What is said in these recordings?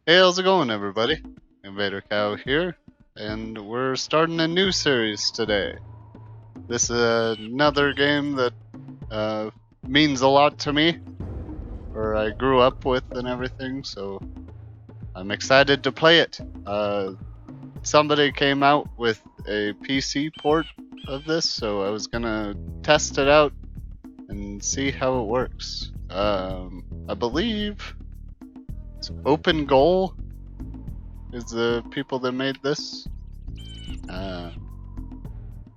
Hey, how's it going, everybody? Invader Cow here, and we're starting a new series today. This is another game that means a lot to me, or I grew up with and everything, so I'm excited to play it. Somebody came out with a PC port of this, so I was gonna test it out and see how it works. I believe it's Open Goal is the people that made this.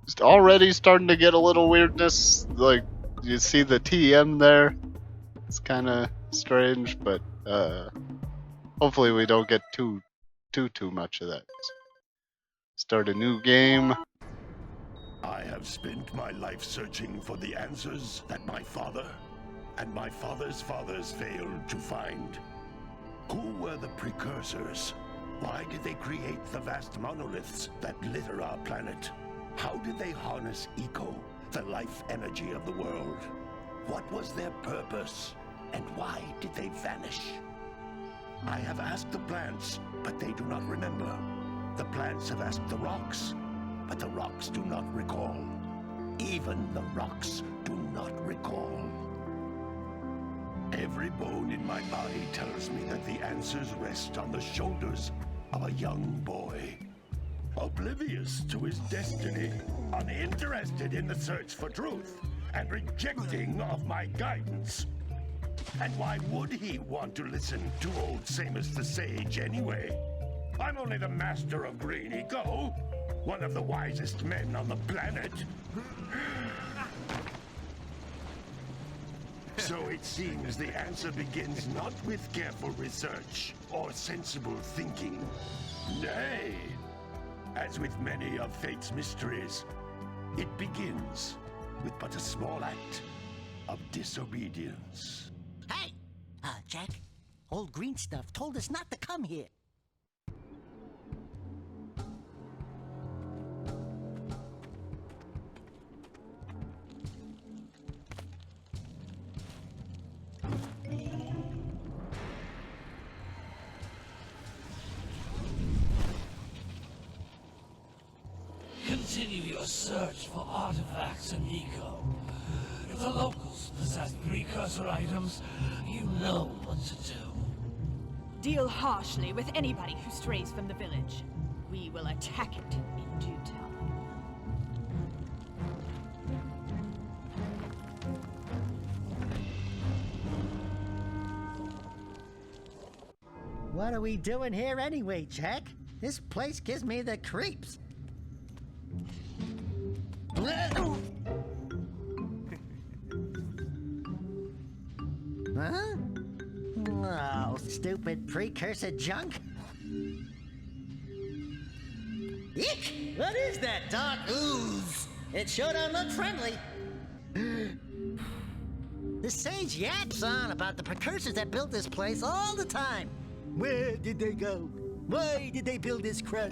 It's already starting to get a little weirdness. Like, you see the TM there. It's kind of strange, but hopefully we don't get too much of that. Start a new game. I have spent my life searching for the answers that my father and my father's fathers failed to find. Who were the precursors? Why did they create the vast monoliths that litter our planet? How did they harness eco, the life energy of the world? What was their purpose? And why did they vanish? I have asked the plants, but they do not remember. The plants have asked the rocks, but the rocks do not recall. Even the rocks do not recall. Every bone in my body tells me that the answers rest on the shoulders of a young boy. Oblivious to his destiny, uninterested in the search for truth, and rejecting of my guidance. And why would he want to listen to old Samus the Sage anyway? I'm only the master of green eco, one of the wisest men on the planet. So it seems the answer begins not with careful research or sensible thinking. Nay, as with many of fate's mysteries, it begins with but a small act of disobedience. Hey! Jack, old green stuff told us not to come here. Continue your search for artifacts and eco. If the locals possess precursor items, you know what to do. Deal harshly with anybody who strays from the village. We will attack it in due time. What are we doing here anyway, Jack? This place gives me the creeps. Huh? Oh, stupid precursor junk. Eek! What is that dark ooze? It sure don't look friendly. The sage yaps on about the precursors that built this place all the time. Where did they go? Why did they build this crap?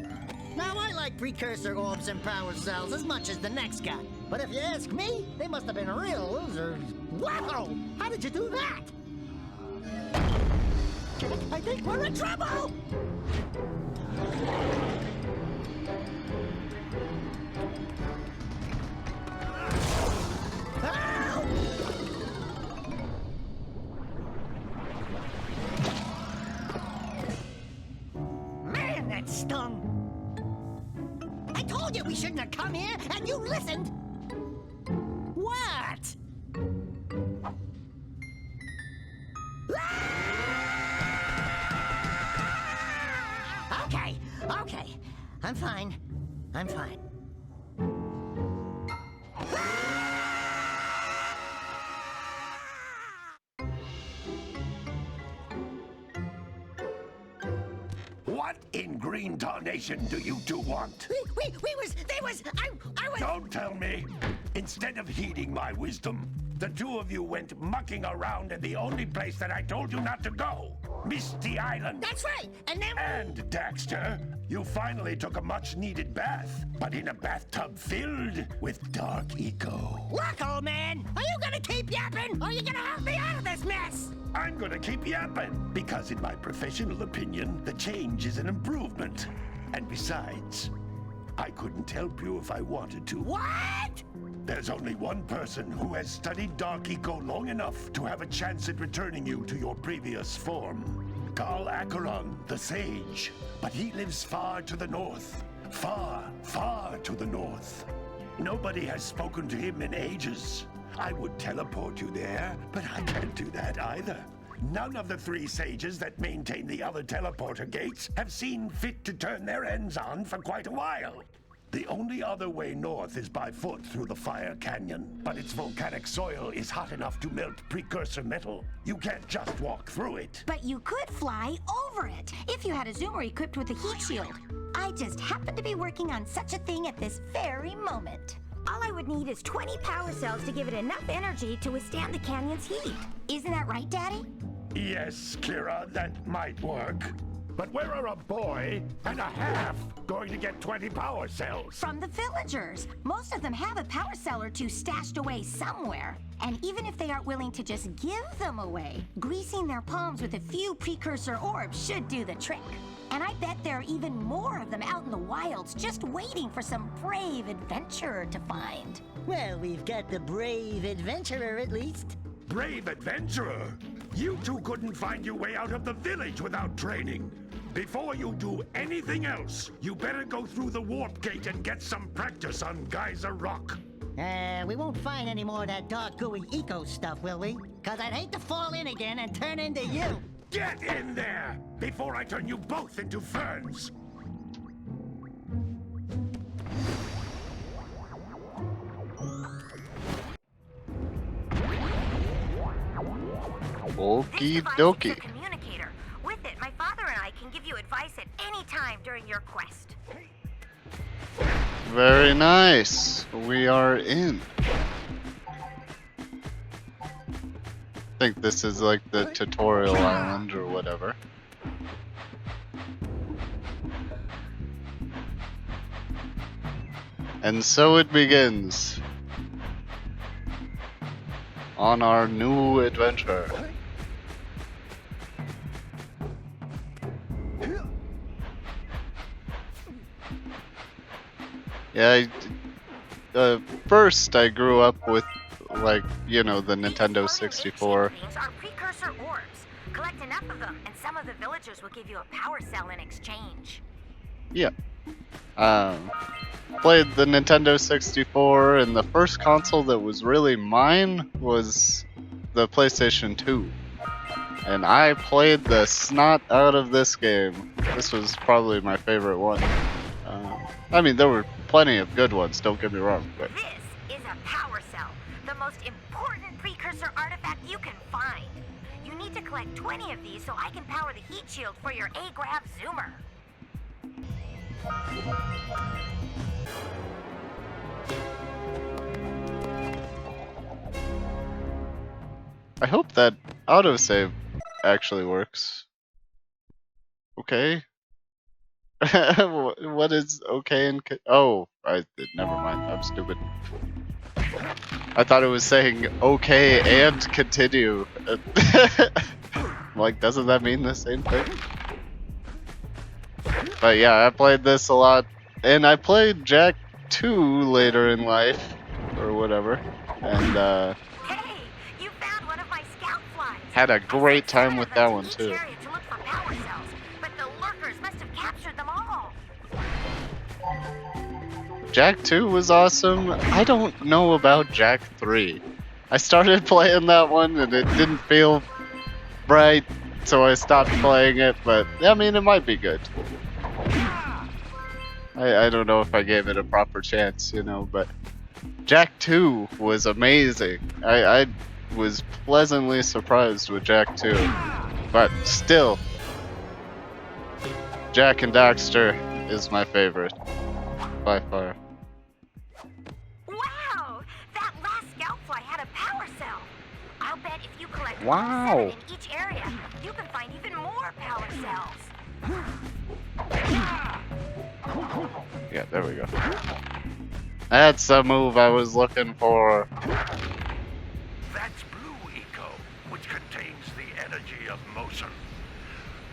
Now, I like precursor orbs and power cells as much as the next guy. But if you ask me, they must have been real losers. Wow! How did you do that? I think we're in trouble! Ow! Man, that stung! I told you we shouldn't have come here, and you listened! What? Okay. I'm fine. What in green tarnation do you two want? I was... Don't tell me! Instead of heeding my wisdom, the two of you went mucking around in the only place that I told you not to go. Misty Island. That's right, and then... And, Daxter, you finally took a much-needed bath, but in a bathtub filled with dark eco. Look, old man, are you gonna keep yapping, or are you gonna help me out of this mess? I'm gonna keep yapping, because in my professional opinion, the change is an improvement. And besides, I couldn't help you if I wanted to. What? There's only one person who has studied Dark Eco long enough to have a chance at returning you to your previous form. Carl Acheron, the Sage. But he lives far to the north. Far, far to the north. Nobody has spoken to him in ages. I would teleport you there, but I can't do that either. None of the 3 sages that maintain the other teleporter gates have seen fit to turn their ends on for quite a while. The only other way north is by foot through the Fire Canyon, but its volcanic soil is hot enough to melt precursor metal. You can't just walk through it. But you could fly over it if you had a zoomer equipped with a heat shield. I just happen to be working on such a thing at this very moment. All I would need is 20 power cells to give it enough energy to withstand the canyon's heat. Isn't that right, Daddy? Yes, Kira, that might work. But where are a boy and a half going to get 20 power cells? From the villagers. Most of them have a power cell or 2 stashed away somewhere. And even if they aren't willing to just give them away, greasing their palms with a few precursor orbs should do the trick. And I bet there are even more of them out in the wilds just waiting for some brave adventurer to find. Well, we've got the brave adventurer at least. Brave adventurer! You two couldn't find your way out of the village without training. Before you do anything else, you better go through the warp gate and get some practice on Geyser Rock. We won't find any more of that dark gooey eco stuff, will we? Cause I'd hate to fall in again and turn into you. Get in there before I turn you both into ferns. Okie This device dokie. is a communicator. With it, my father and I can give you advice at any time during your quest. Very nice. We are in. I think this is like the tutorial island or whatever. And so it begins. On our new adventure. Yeah, first I grew up with, like, you know, the Nintendo 64. Things are precursor orbs. Collect enough of them, and some of the villagers will give you a power cell in exchange. Yeah. Played the Nintendo 64, and the first console that was really mine was the PlayStation 2. And I played the snot out of this game. This was probably my favorite one. I mean, there were plenty of good ones, don't get me wrong, but... This is a power cell, the most important precursor artifact you can find. You need to collect 20 of these so I can power the heat shield for your A-Grav zoomer. I hope that autosave actually works. Okay. What is okay and oh, never mind. I'm stupid. I thought it was saying okay and continue. Like, doesn't that mean the same thing? But yeah, I played this a lot, and I played Jak 2 later in life, or whatever, and Hey, you found one of my scout flies. had a great time with that one too. To look for power cells, but the lurkers must have captured them all. Jak 2 was awesome. I don't know about Jak 3. I started playing that one and it didn't feel right, so I stopped playing it, but I mean, it might be good. I don't know if I gave it a proper chance, you know, but Jak 2 was amazing. I was pleasantly surprised with Jak 2, but still, Jak and Daxter is my favorite, by far. Wow, that last scout fly had a power cell. I'll bet if you collect Wow. 7 in each area, you can find even more power cells. Yeah, there we go. That's the move I was looking for. That's blue Eco, which contains the energy of motion.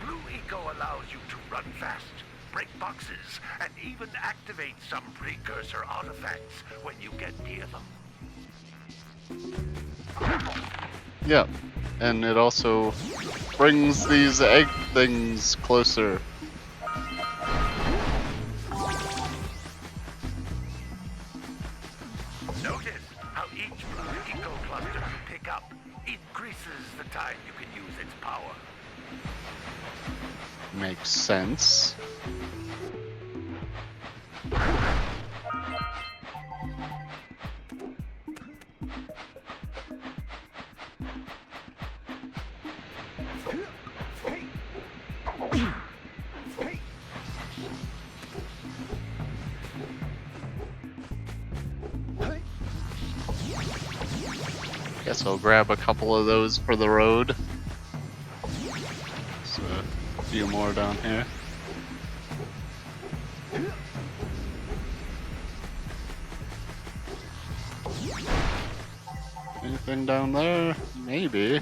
Blue Eco allows you to run fast, break boxes, and even activate some precursor artifacts when you get near them. Yeah, and it also brings these egg things closer. Notice how each Blue Eco cluster you pick up increases the time you can use its power. Makes sense. Guess I'll grab a couple of those for the road. So a few more down here. Anything down there? Maybe.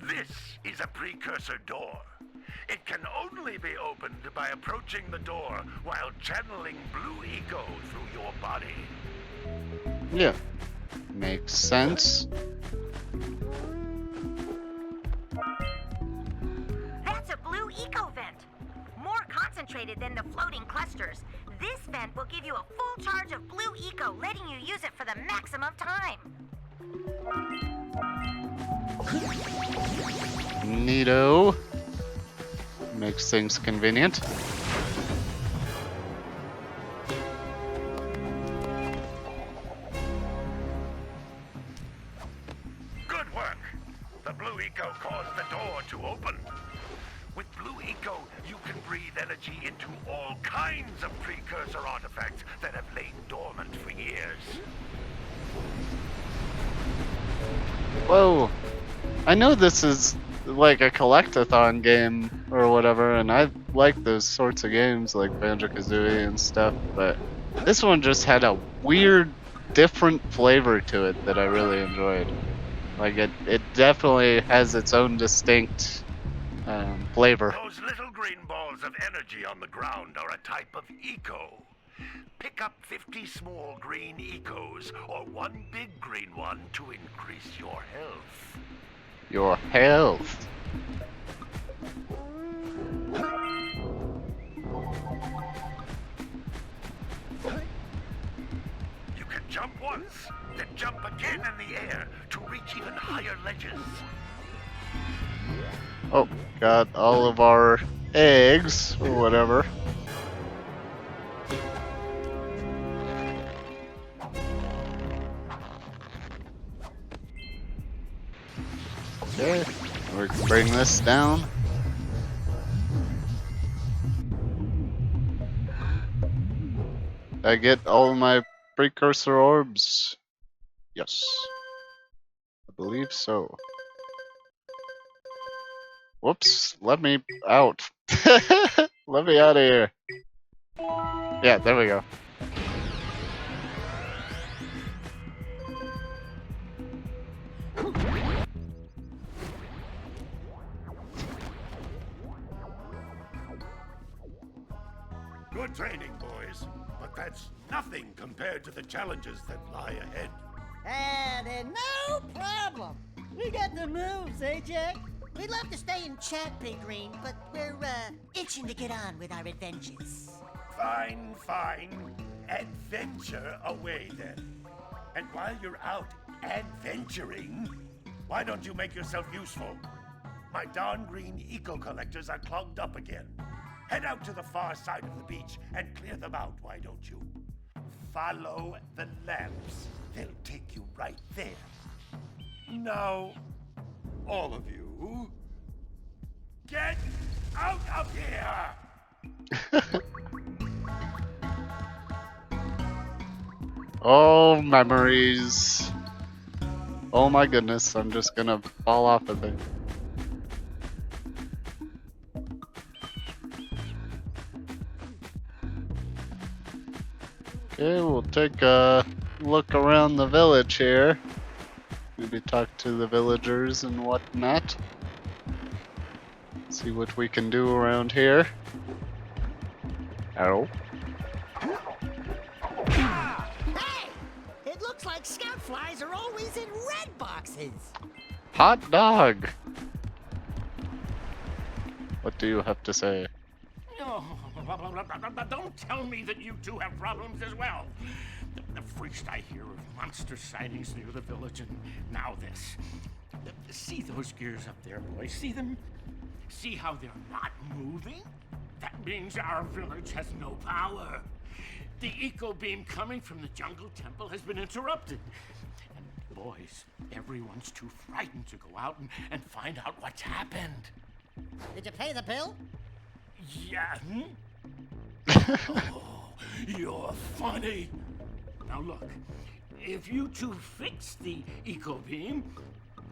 This is a precursor door. It can only be opened by approaching the door while channeling Blue Eco through your body. Yeah. Makes sense. That's a Blue Eco vent. More concentrated than the floating clusters. This vent will give you a full charge of Blue Eco, letting you use it for the maximum time. Neato. Makes things convenient. Good work! The Blue Eco caused the door to open. With Blue Eco, you can breathe energy into all kinds of precursor artifacts that have lain dormant for years. Whoa. I know this is like a collectathon game or whatever, and I like those sorts of games like Banjo-Kazooie and stuff, but this one just had a weird, different flavor to it that I really enjoyed. Like, it definitely has its own distinct flavor. Those little green balls of energy on the ground are a type of eco. Pick up 50 small green ecos or one big green one to increase your health. Your health. You can jump once, then jump again in the air to reach even higher ledges. Oh, got all of our eggs or whatever. Okay, we can bring this down. I get all my precursor orbs. Yes. I believe so. Whoops, let me out. Let me out of here. Yeah, there we go. Good training, boys, but that's nothing compared to the challenges that lie ahead. And no problem. We got the moves, eh, Jack? We'd love to stay and chat, Big Green, but we're, itching to get on with our adventures. Fine, fine. Adventure away then. And while you're out adventuring, why don't you make yourself useful? My darn green eco collectors are clogged up again. Head out to the far side of the beach and clear them out, why don't you? Follow the lamps. They'll take you right there. Now, all of you, get out of here! Oh, memories. Oh my goodness, I'm just gonna fall off of it. Okay, we'll take a look around the village here. Maybe talk to the villagers and whatnot. See what we can do around here. Oh. Hey! It looks like scout flies are always in red boxes. Hot dog! What do you have to say? Oh, don't tell me that you two have problems as well. The first I hear of monster sightings near the village, and now this. See those gears up there, boys? See them? See how they're not moving? That means our village has no power. The eco beam coming from the jungle temple has been interrupted. And boys, everyone's too frightened to go out and find out what's happened. Did you pay the bill? Yeah. Oh, you're funny. Now look, if you two fix the eco beam,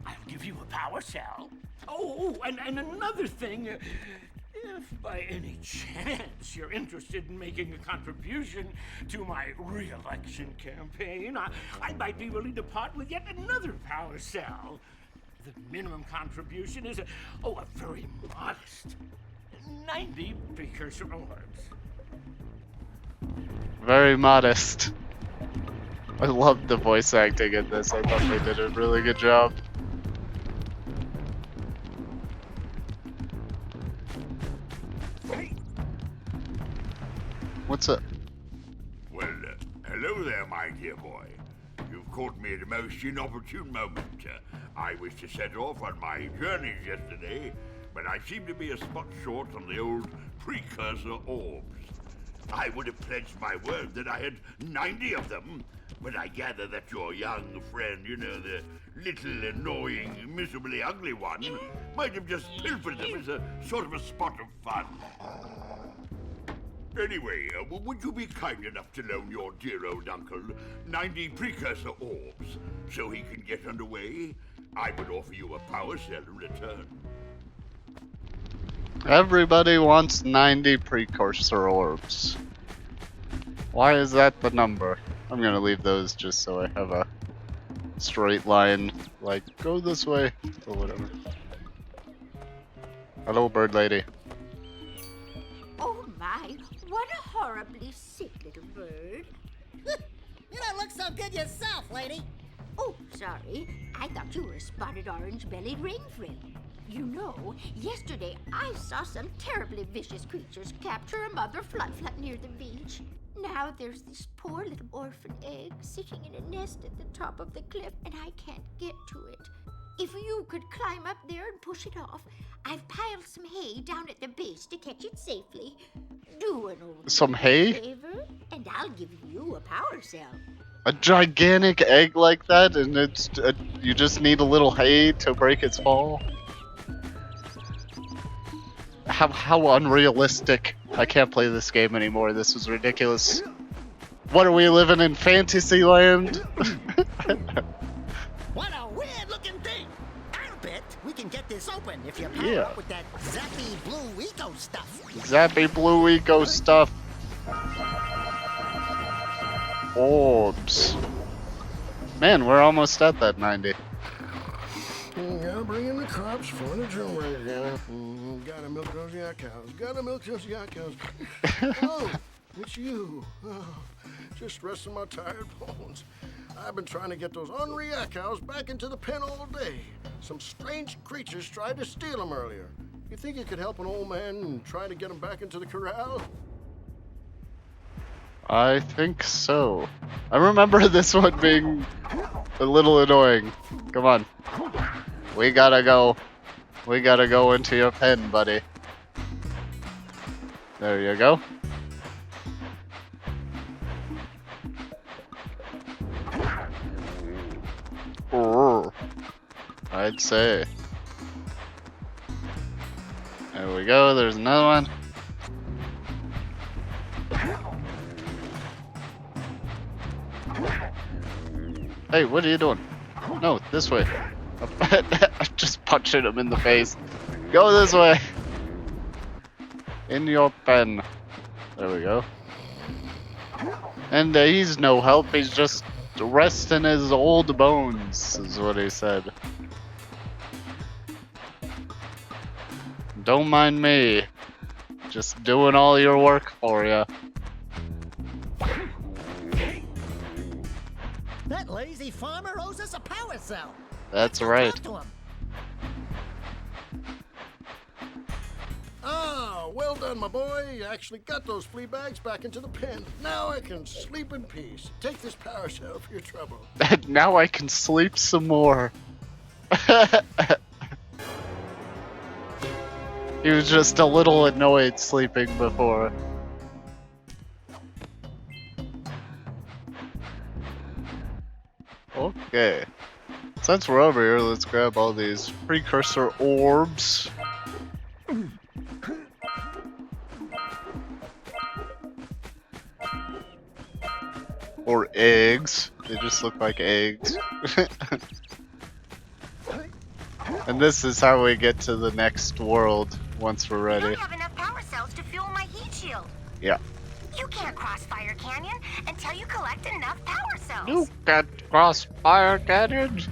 I'll give you a power cell. Oh, and another thing, if by any chance you're interested in making a contribution to my re-election campaign, I might be willing to part with yet another power cell. The minimum contribution is a very modest 90 precursor orbs. Very modest. I loved the voice acting in this. I thought they did a really good job. What's up? Well, hello there, my dear boy. You've caught me at a most inopportune moment. I was to set off on my journeys yesterday, but I seem to be a spot short on the old precursor orbs. I would have pledged my word that I had 90 of them, but I gather that your young friend, you know, the little annoying, miserably ugly one, might have just pilfered them as a sort of a spot of fun. Anyway, would you be kind enough to loan your dear old uncle 90 precursor orbs so he can get underway? I would offer you a power cell in return. Everybody wants 90 precursor orbs. Why is that the number? I'm gonna leave those just so I have a straight line, like, go this way, or whatever. Hello, bird lady. Oh my, what a horribly sick little bird. You don't look so good yourself, lady. Oh, sorry. I thought you were a spotted orange-bellied rainfrill. You know, yesterday I saw some terribly vicious creatures capture a mother floodflat near the beach. Now there's this poor little orphan egg sitting in a nest at the top of the cliff, and I can't get to it. If you could climb up there and push it off, I've piled some hay down at the base to catch it safely. Do an old Some hay? favor, and I'll give you a power cell. A gigantic egg like that, and it's you just need a little hay to break its fall? How unrealistic. I can't play this game anymore. This is ridiculous. What are we living in Fantasyland? What a weird-looking thing. I'll bet we can get this open if you power Yeah. up with that zappy blue eco stuff. Zappy blue eco stuff. Orbs. Man, we're almost at that 90. You gotta bring in the crops for the drill right now. Gotta milk those yak cows. Gotta milk those yak cows. Oh, it's you. Oh, just resting my tired bones. I've been trying to get those ornery yak cows back into the pen all day. Some strange creatures tried to steal them earlier. You think you could help an old man and try to get them back into the corral? I think so. I remember this one being a little annoying. Come on. We gotta go. We gotta go into your pen, buddy. There you go. Ooh, I'd say. There we go, there's another one. Hey, what are you doing? No, this way. I'm just punching him in the face. Go this way. In your pen. There we go. And he's no help. He's just resting his old bones, is what he said. Don't mind me. Just doing all your work for you. That lazy farmer owes us a power cell. That's Let's go right. talk to him. Ah, well done, my boy. You actually got those flea bags back into the pen. Now I can sleep in peace. Take this power cell for your trouble. Now I can sleep some more. He was just a little annoyed sleeping before. Okay. Since we're over here, let's grab all these precursor orbs. Or eggs. They just look like eggs. And this is how we get to the next world once we're I ready. don't have enough power cells to fuel my heat shield. Yeah. You can't cross Fire Canyon until you collect enough power cells. You can't cross Fire Canyon.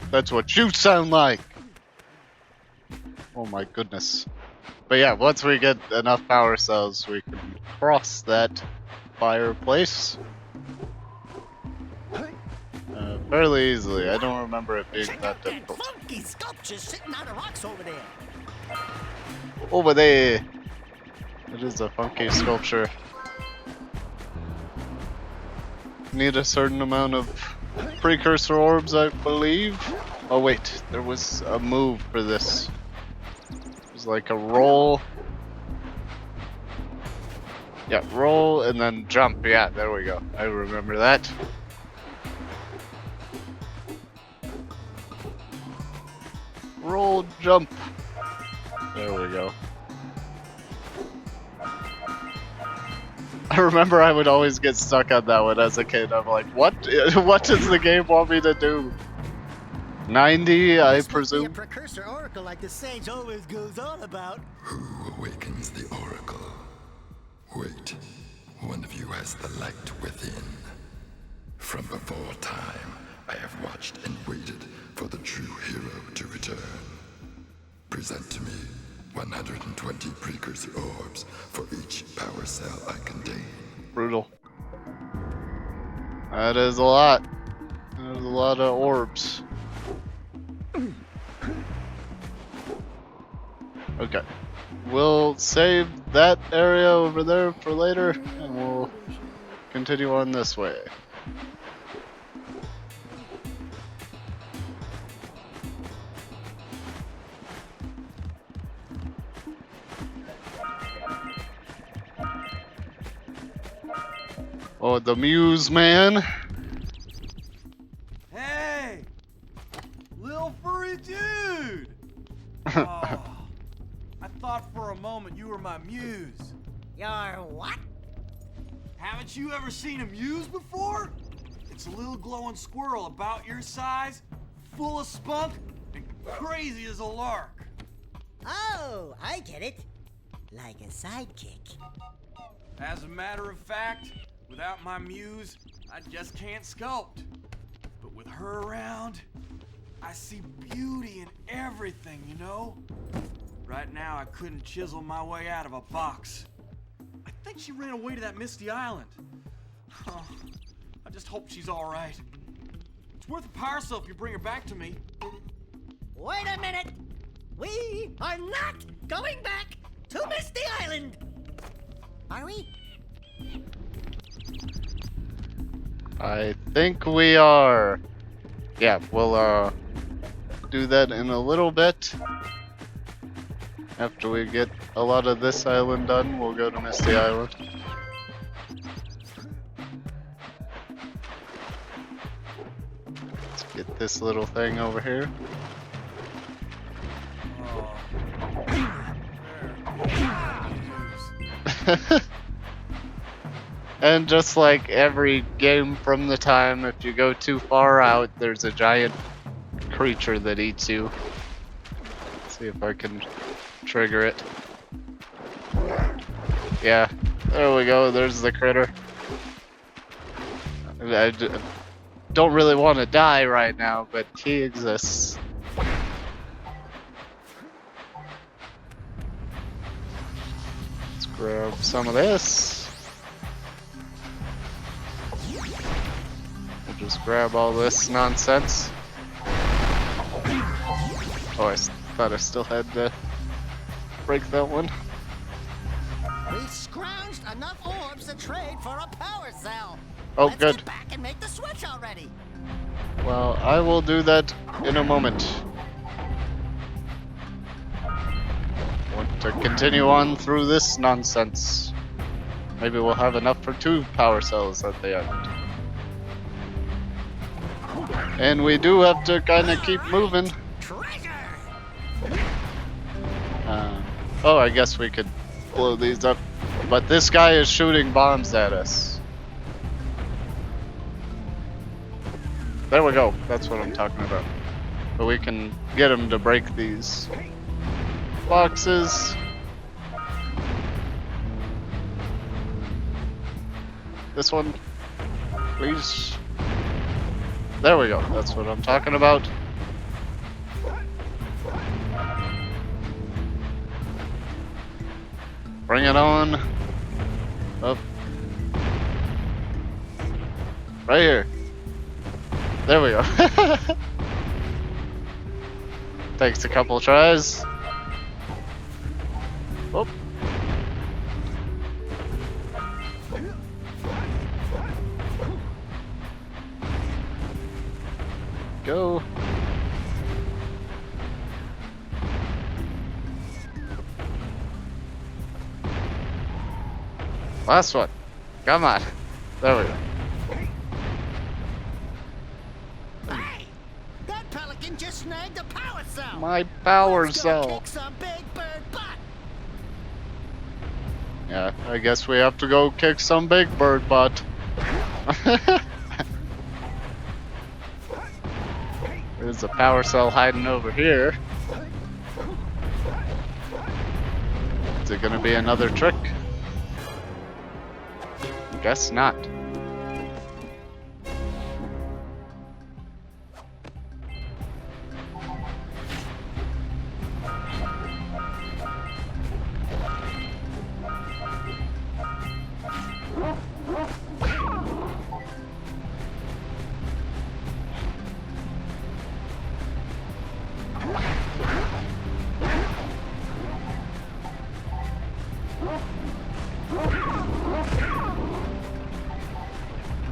That's what you sound like. Oh my goodness. But yeah, once we get enough power cells, we can cross that fireplace fairly easily. I don't remember it being Check that out that difficult. funky sculpture sitting out of rocks over there. Over there. It is a funky sculpture. Need a certain amount of precursor orbs, I believe. Oh wait, there was a move for this. It was like a roll. Yeah, roll and then jump. Yeah, there we go. I remember that. Roll, jump. There we go. I remember I would always get stuck on that one as a kid. I'm like, what? What does the game want me to do? 90, I This must be a presume. precursor oracle like the sage always goes on about. Who awakens the oracle? Wait, one of you has the light within. From before time, I have watched and waited for the true hero to return. Present to me 120 precursor orbs for each power cell I contain. Brutal. That is a lot. There's a lot of orbs. Okay. We'll save that area over there for later, and we'll continue on this way. Oh, the Muse Man. Hey! Little furry dude! Oh, I thought for a moment you were my muse. Your what? Haven't you ever seen a muse before? It's a little glowing squirrel about your size, full of spunk, and crazy as a lark. Oh, I get it. Like a sidekick. As a matter of fact, without my muse, I just can't sculpt. But with her around, I see beauty in everything, you know? Right now, I couldn't chisel my way out of a box. I think she ran away to that misty island. Oh, I just hope she's all right. It's worth a power cell if you bring her back to me. Wait a minute. We are not going back to Misty Island. Are we? I think we are. Yeah, we'll do that in a little bit. After we get a lot of this island done, we'll go to Misty Island. Let's get this little thing over here. And just like every game from the time, if you go too far out, there's a giant creature that eats you. Let's see if I can trigger it. Yeah, there we go, there's the critter. Don't really want to die right now, but he exists. Let's grab some of this. We'll just grab all this nonsense. Oh, I thought I still had to break that one. We scrounged enough orbs to trade for a power cell. Oh, Let's good. get back and make the switch already. Well, I will do that in a moment. Want to continue on through this nonsense. Maybe we'll have enough for 2 power cells at the end. And we do have to kind of keep moving. Oh, I guess we could blow these up. But this guy is shooting bombs at us. There we go. That's what I'm talking about. But we can get him to break these boxes. This one, please. There we go. That's what I'm talking about. Bring it on. Up. Right here. There we go. Takes a couple tries. Oh. Go. Last one. Come on. There we go. Hey! That pelican just snagged a power cell. My power Let's go cell. kick some big bird butt. Yeah, I guess we have to go kick some big bird butt. There's a power cell hiding over here. Is it gonna be another trick? Guess not.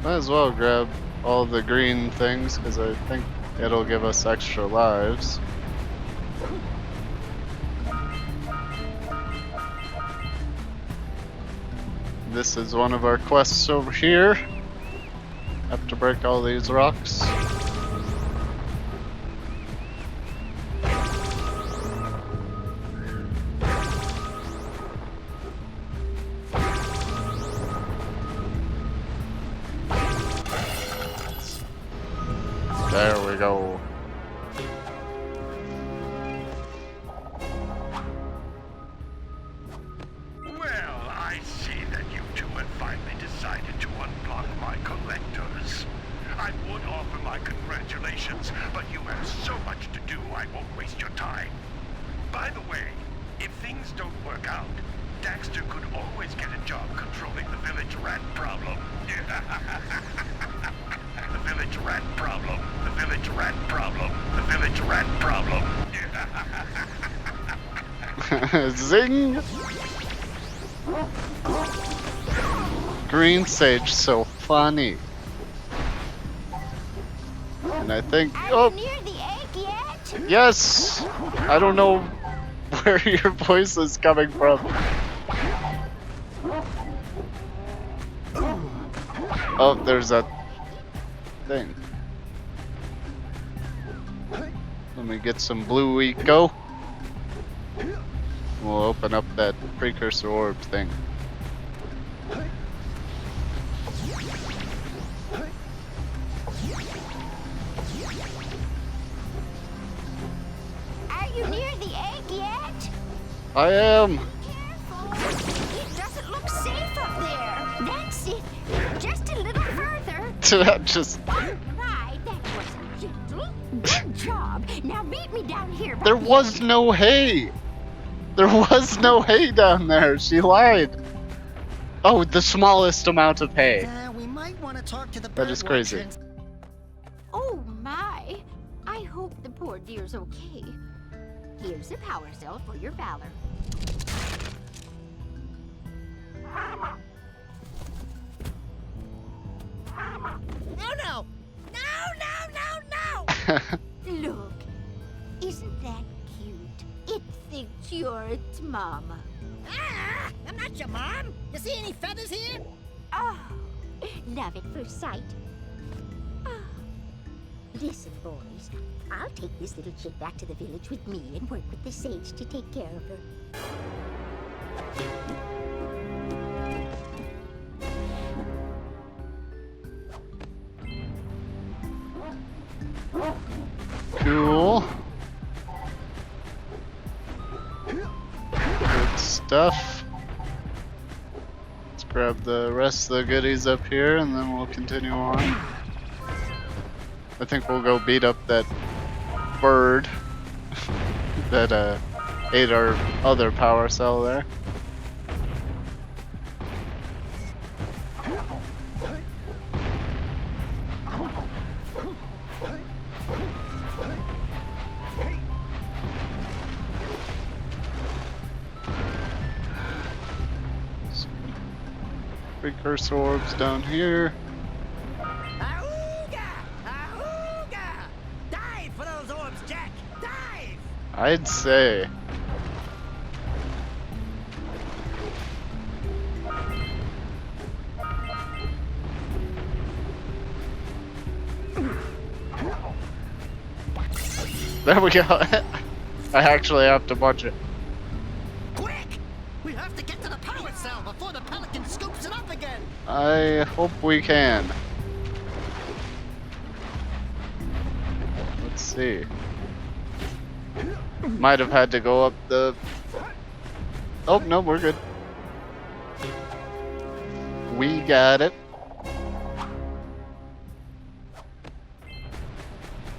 Might as well grab all the green things because I think it'll give us extra lives. This is one of our quests over here. Have to break all these rocks. There we go. Well, I see that you two have finally decided to unblock my collectors. I would offer my congratulations, but you have so much to do I won't waste your time. By the way, if things don't work out, Daxter could always get a job controlling the village rat problem. The village rat problem. The village rat problem. The village rat problem. Zing! Green sage, so funny. And I think, oh, Near the egg yet? yes! I don't know where your voice is coming from. Oh, there's that thing. Let me get some blue eco. We'll open up that precursor orb thing. you near the egg yet? I am. Careful. It doesn't look safe up there. That's it. Just a little further. Just. Right, that wasn't gentle. Good job. Now meet me down here. by There the was egg. no hay. There was no hay down there. She lied. Oh, the smallest amount of hay. We might want to talk to the That is crazy. Oh my. I hope the poor dear's okay. Here's a power cell for your valor. No, no! No! Look, isn't that cute? It thinks you're its mama. Ah! I'm not your mom! You see any feathers here? Oh, love at first sight. Oh. Listen, boys, I'll take this little chick back to the village with me and work with the sage to take care of her. Cool. Good stuff. Let's grab the rest of the goodies up here and then we'll continue on. I think we'll go beat up that bird that ate our other power cell there. Precursor orbs down here. Auga! Auga! Dive for those orbs, Jack! Dive! I'd say. There we go. I actually have to bunch it. Quick! We have to get to the power cell before the pelican scoops it up again! I hope we can. Let's see. Might have had to go up the... Oh, no, we're good. We got it.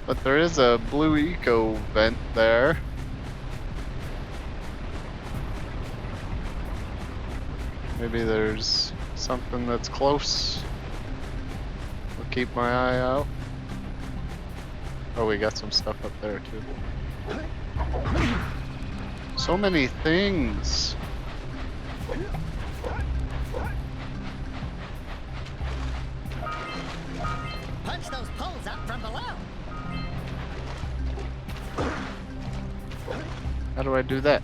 But there is a blue eco vent there. Maybe there's something that's close. I'll keep my eye out. Oh, we got some stuff up there too. So many things. Punch those poles out from below! How do I do that?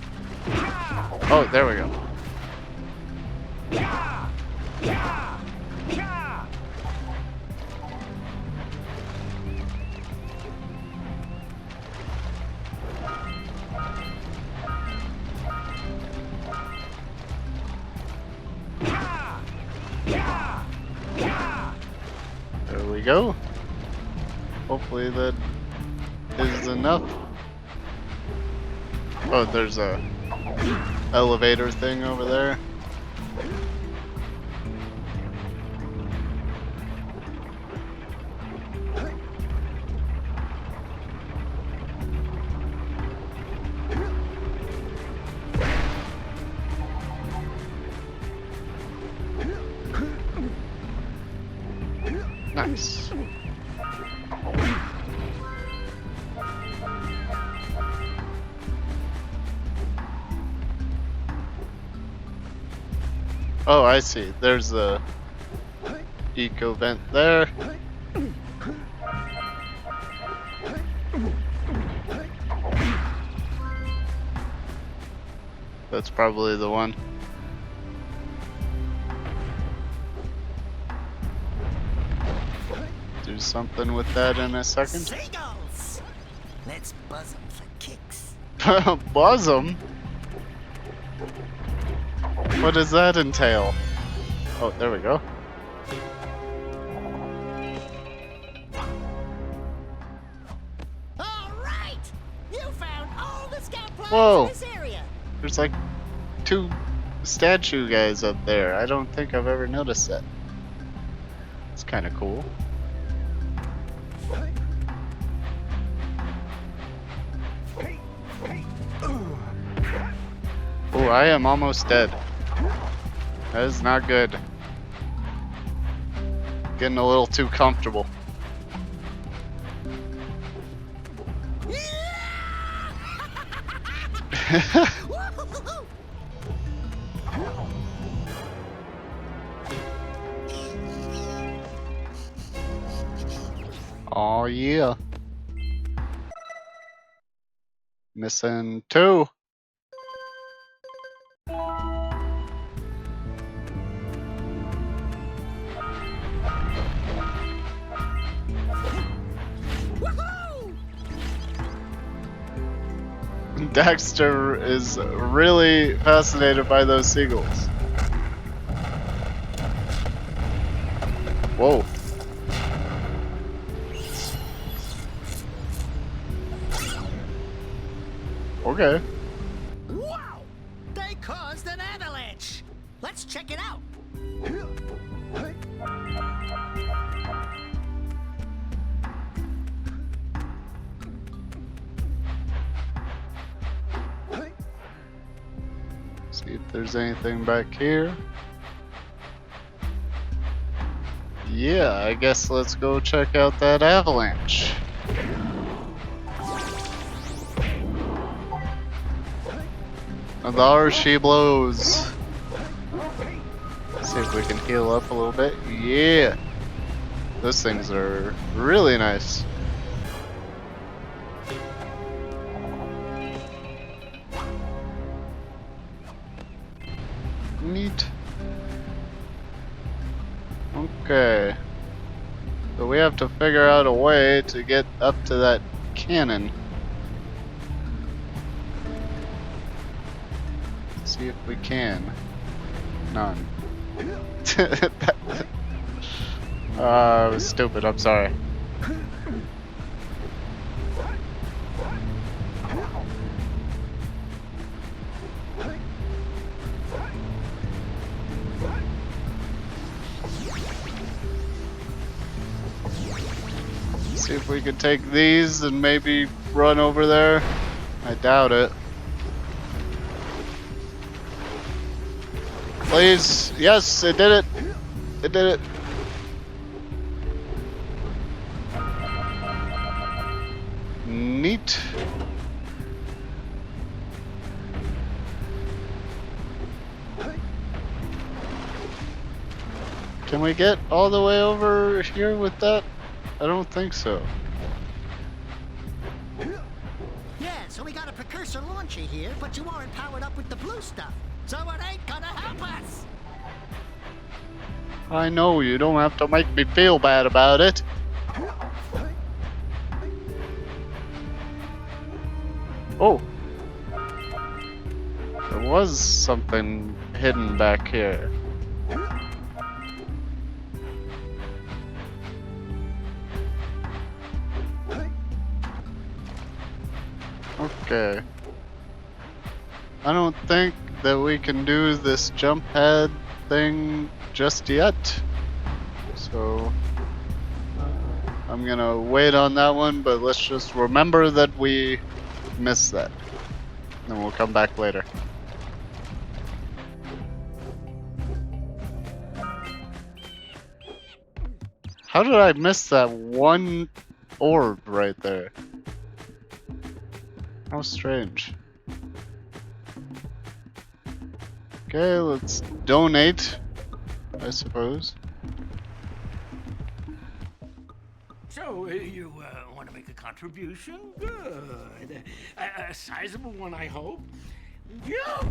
Oh, there we go. There we go. Hopefully that is enough. Oh, there's a elevator thing over there. Nice. Oh, I see. There's a eco vent there. That's probably the one. Do something with that in a second. Seagulls! Let's buzz them for kicks. Buzz them? What does that entail? Oh, there we go. All right! You found all the scout plots Whoa. in this area. There's like 2 statue guys up there. I don't think I've ever noticed that. It's kind of cool. Oh, I am almost dead. That is not good. Getting a little too comfortable. Oh yeah. Missing 2. Daxter is really fascinated by those seagulls. Whoa. Okay. Wow! They caused an avalanche. Let's check it out. See if there's anything back here. Yeah, I guess let's go check out that avalanche. And there she blows. See if we can heal up a little bit. Yeah. Those things are really nice. Neat. Okay. So we have to figure out a way to get up to that cannon. See if we can. None. I was stupid, I'm sorry. See if we can take these and maybe run over there. I doubt it. Please. Yes, it did it. It did it. Neat. Can we get all the way over here with that? I don't think so. Yeah, so we got a precursor launcher here, but you aren't powered up with the blue stuff. So it ain't gonna help us. I know, you don't have to make me feel bad about it. Oh. There was something hidden back here. Okay. I don't think that we can do this jump head thing just yet. So I'm gonna wait on that one, but let's just remember that we missed that. Then we'll come back later. How did I miss that one orb right there? How strange. Okay, let's donate, I suppose. So, you want to make a contribution? Good. A sizable one, I hope. Yes.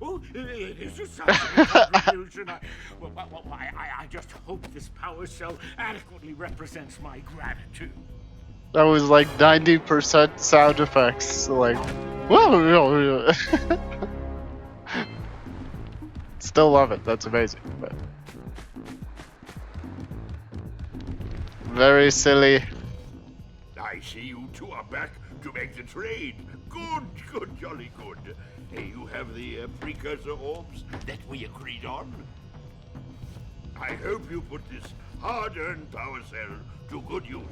Oh, it is a sizable contribution. I just hope this power cell adequately represents my gratitude. That was like 90% sound effects, like, whoa. Still love it, that's amazing. But very silly. I I see you two are back to make the trade. Good, jolly good. Hey, you have the precursor orbs that we agreed on? I hope you put this hard-earned power cell to good use.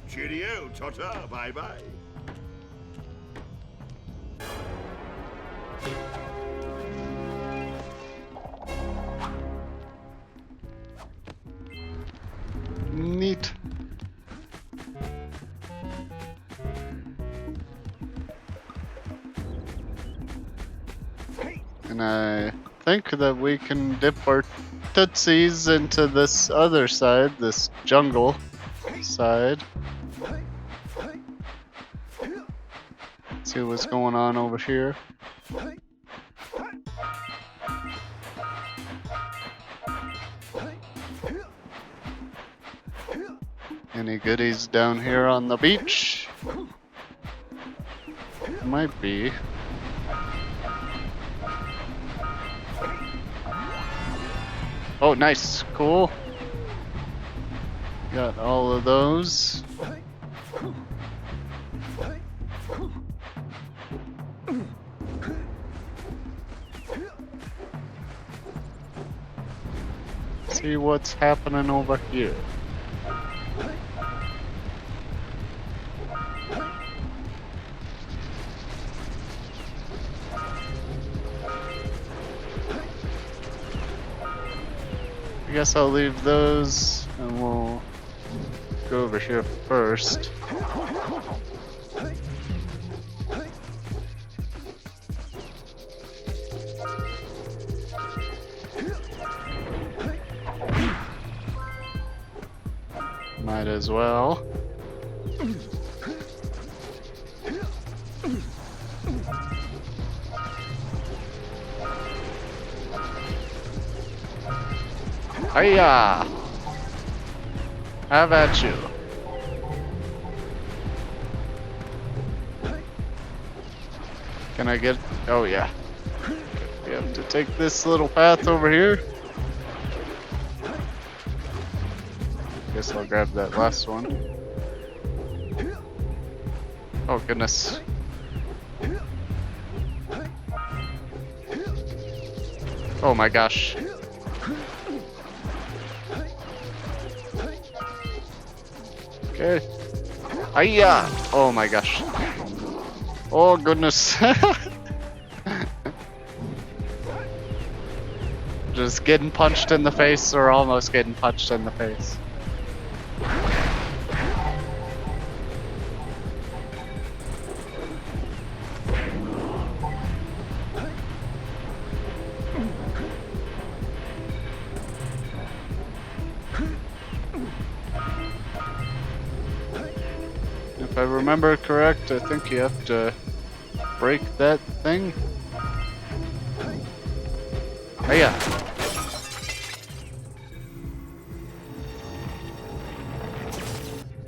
Cheerio, ta-ta, bye-bye. Neat. And I think that we can dip our tootsies into this other side, this jungle side. See what's going on over here. Any goodies down here on the beach? Might be. Oh, nice. Cool. Got all of those. See what's happening over here. I guess I'll leave those and we'll go over here first. Might as well. Hiya! Have at you. Can I get? Oh yeah. We have to take this little path over here. Guess I'll grab that last one. Oh goodness. Oh my gosh. Okay. Hiya! Oh my gosh. Oh goodness. Just getting punched in the face or almost getting punched in the face. If I remember correct, I think you have to break that thing. Oh yeah.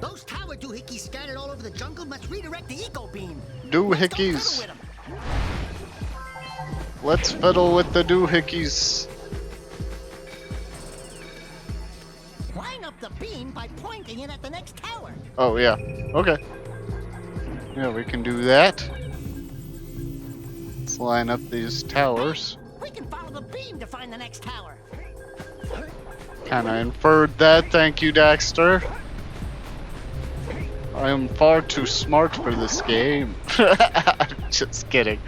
Those tower doohickeys scattered all over the jungle must redirect the eco beam. Doohickeys. Let's fiddle with the doohickeys. Line up the beam by pointing it at the next tower. Oh yeah. Okay. Yeah, we can do that. Let's line up these towers. We can follow the beam to find the next tower. Kinda inferred that, thank you, Daxter. I am far too smart for this game. Just kidding.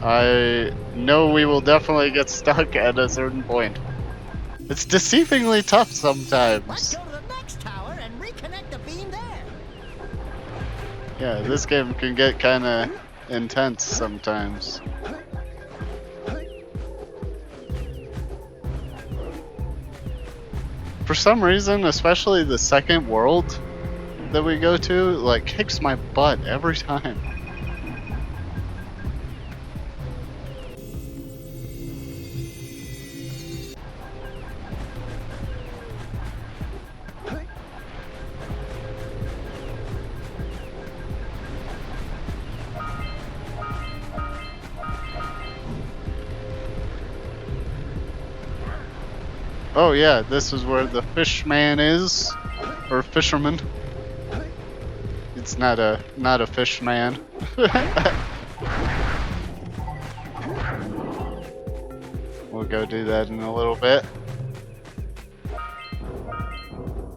I know we will definitely get stuck at a certain point. It's deceivingly tough sometimes. Let's go to the next tower and reconnect the beam there. Yeah, this game can get kinda intense sometimes. For some reason, especially the second world that we go to, like, kicks my butt every time. Oh yeah, this is where the fish man is, or fisherman. It's not a fish man. We'll go do that in a little bit.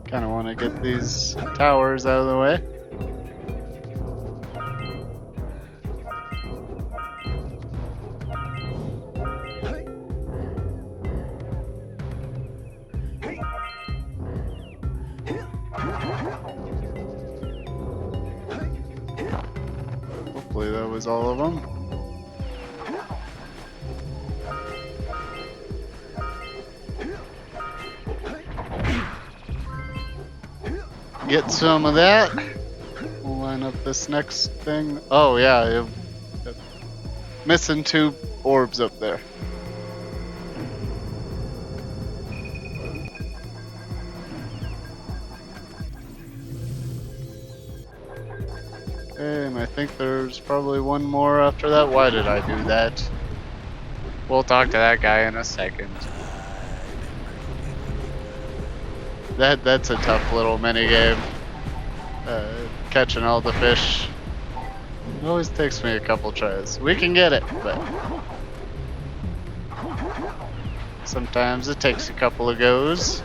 Kind of want to get these towers out of the way. Hopefully that was all of them. Get some of that. We'll line up this next thing. Oh yeah, missing 2 orbs up there. And I think there's probably one more after that. Why did I do that? We'll talk to that guy in a second. That's a tough little mini game. Catching all the fish. It always takes me a couple tries. We can get it, but sometimes it takes a couple of goes.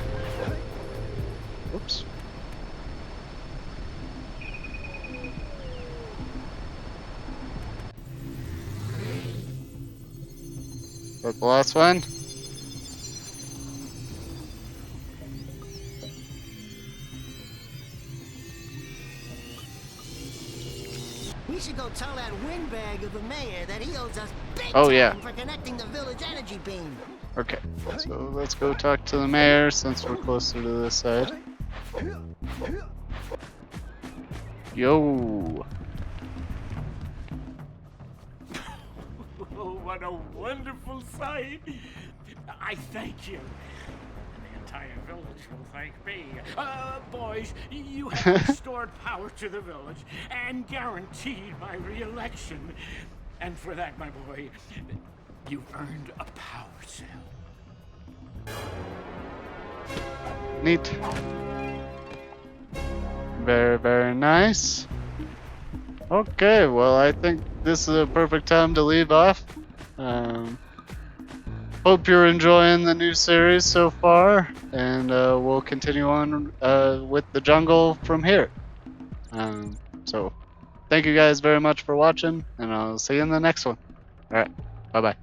Whoops. Is that the last one? We should go tell that windbag of the mayor that he owes us big yeah. time for connecting the village energy beam. Okay, so let's go talk to the mayor since we're closer to this side. Yo. Oh, what a wonderful sight! I thank you. The entire village will thank me. Boys, you have restored power to the village and guaranteed my re-election. And for that, my boy, you've earned a power cell. Neat. Very, very nice. Okay, well, I think this is a perfect time to leave off. Hope you're enjoying the new series so far, and we'll continue on with the jungle from here. So, thank you guys very much for watching, and I'll see you in the next one. Alright, bye-bye.